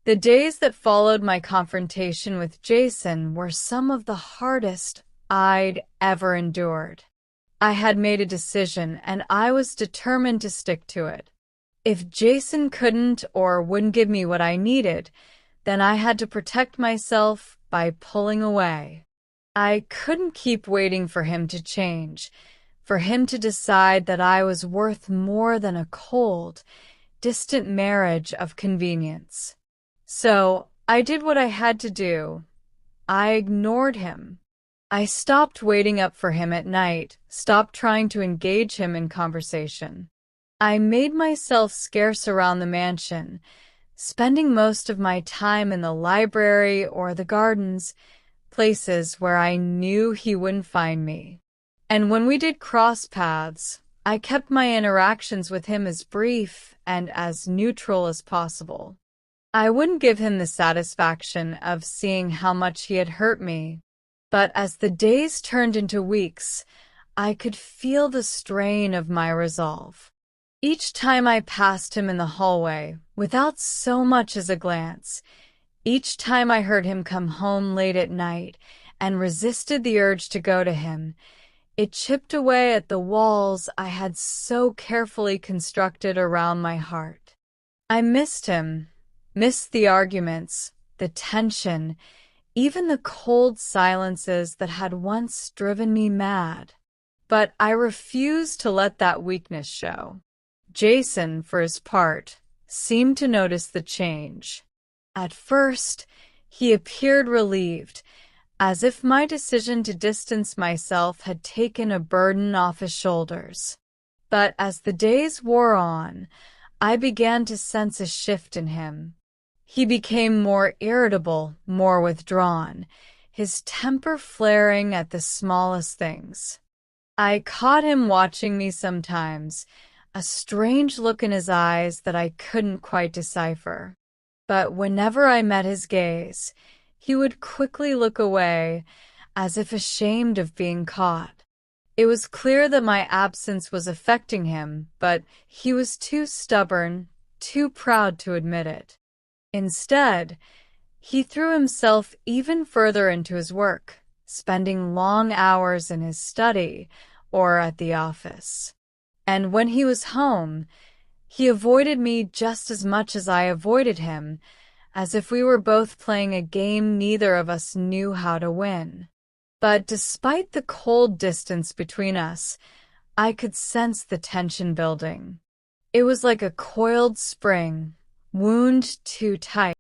The days that followed my confrontation with Jason were some of the hardest I'd ever endured. I had made a decision, and I was determined to stick to it. If Jason couldn't or wouldn't give me what I needed, then I had to protect myself by pulling away. I couldn't keep waiting for him to change, for him to decide that I was worth more than a cold, distant marriage of convenience. So I did what I had to do. I ignored him. I stopped waiting up for him at night, stopped trying to engage him in conversation. I made myself scarce around the mansion, spending most of my time in the library or the gardens, places where I knew he wouldn't find me. And when we did cross paths, I kept my interactions with him as brief and as neutral as possible. I wouldn't give him the satisfaction of seeing how much he had hurt me, but as the days turned into weeks, I could feel the strain of my resolve. Each time I passed him in the hallway, without so much as a glance, each time I heard him come home late at night and resisted the urge to go to him, it chipped away at the walls I had so carefully constructed around my heart. I missed him, missed the arguments, the tension, even the cold silences that had once driven me mad. But I refused to let that weakness show. Jason, for his part, seemed to notice the change. At first, he appeared relieved, as if my decision to distance myself had taken a burden off his shoulders. But as the days wore on, I began to sense a shift in him. He became more irritable, more withdrawn, his temper flaring at the smallest things. I caught him watching me sometimes, a strange look in his eyes that I couldn't quite decipher. But whenever I met his gaze, he would quickly look away, as if ashamed of being caught. It was clear that my absence was affecting him, but he was too stubborn, too proud to admit it. Instead, he threw himself even further into his work, spending long hours in his study or at the office. And when he was home, he avoided me just as much as I avoided him, as if we were both playing a game neither of us knew how to win. But despite the cold distance between us, I could sense the tension building. It was like a coiled spring, wound too tight.